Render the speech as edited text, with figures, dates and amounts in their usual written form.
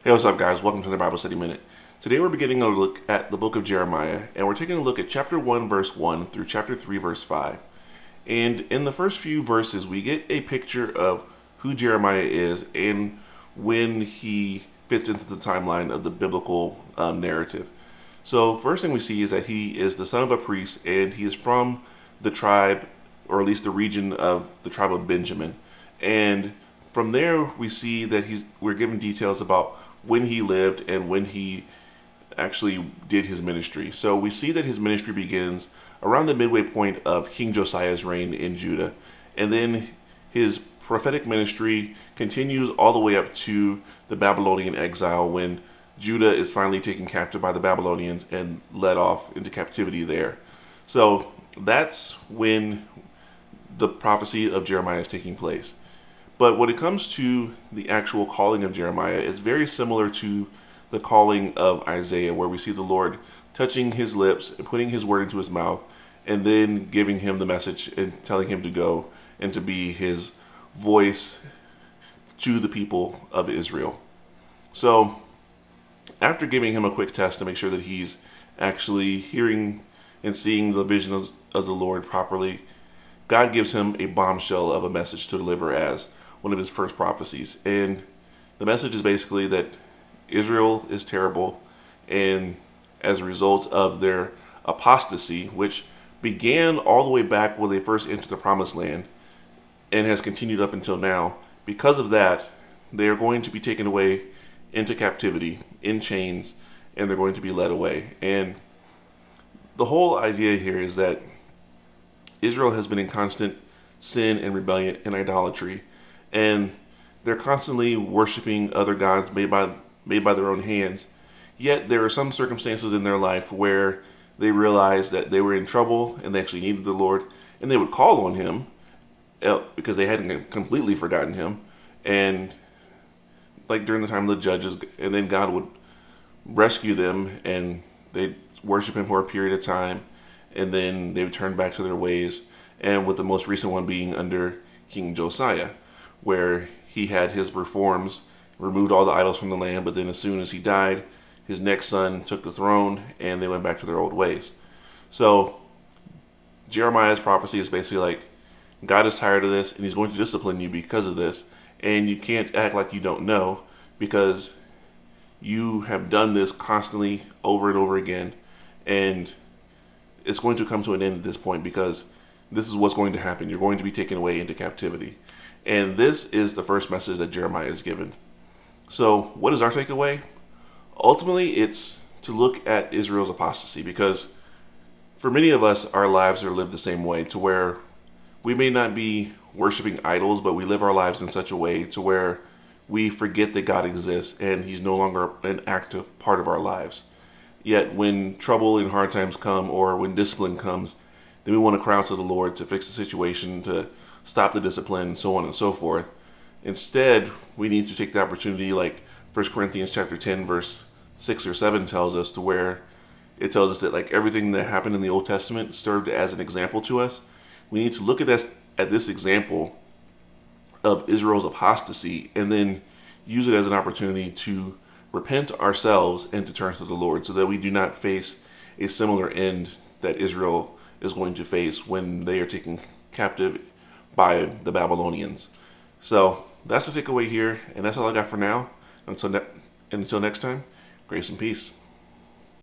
Hey, what's up, guys? Welcome to the Bible Study Minute. Today we're beginning a look at the book of Jeremiah, and we're taking a look at chapter 1, verse 1 through chapter 3, verse 5. And in the first few verses, we get a picture of who Jeremiah is and when he fits into the timeline of the biblical narrative. So, first thing we see is that he is the son of a priest, and he is from the tribe, or at least the region of the tribe of Benjamin. And from there, we see that we're given details about when he lived and when he actually did his ministry. So we see that his ministry begins around the midway point of King Josiah's reign in Judah. And then his prophetic ministry continues all the way up to the Babylonian exile when Judah is finally taken captive by the Babylonians and led off into captivity there. So that's when the prophecy of Jeremiah is taking place. But when it comes to the actual calling of Jeremiah, it's very similar to the calling of Isaiah, where we see the Lord touching his lips and putting his word into his mouth, and then giving him the message and telling him to go and to be his voice to the people of Israel. So, after giving him a quick test to make sure that he's actually hearing and seeing the vision of the Lord properly, God gives him a bombshell of a message to deliver as one of his first prophecies. And the message is basically that Israel is terrible, and as a result of their apostasy, which began all the way back when they first entered the promised land and has continued up until now, because of that, they are going to be taken away into captivity in chains, and they're going to be led away. And the whole idea here is that Israel has been in constant sin and rebellion and idolatry, and they're constantly worshiping other gods made by their own hands. Yet there are some circumstances in their life where they realize that they were in trouble and they actually needed the Lord, and they would call on him because they hadn't completely forgotten him. And like during the time of the judges, and then God would rescue them and they'd worship him for a period of time, and then they would turn back to their ways. And with the most recent one being under King Josiah, where he had his reforms, removed all the idols from the land, but then as soon as he died, his next son took the throne and they went back to their old ways. So Jeremiah's prophecy is basically like, God is tired of this and he's going to discipline you because of this, and you can't act like you don't know, because you have done this constantly over and over again, and it's going to come to an end at this point, because this is what's going to happen. You're going to be taken away into captivity. And this is the first message that Jeremiah is given. So what is our takeaway? Ultimately, it's to look at Israel's apostasy, because for many of us, our lives are lived the same way, to where we may not be worshiping idols, but we live our lives in such a way to where we forget that God exists and he's no longer an active part of our lives. Yet when trouble and hard times come, or when discipline comes, then we want to cry out to the Lord to fix the situation, to stop the discipline, and so on and so forth. Instead, we need to take the opportunity, like 1 Corinthians chapter 10, verse 6 or 7 tells us, to where it tells us that like everything that happened in the Old Testament served as an example to us. We need to look at this example of Israel's apostasy and then use it as an opportunity to repent ourselves and to turn to the Lord, so that we do not face a similar end that Israel is going to face when they are taken captive by the Babylonians. So that's the takeaway here, and that's all I got for now. Until next time, grace and peace.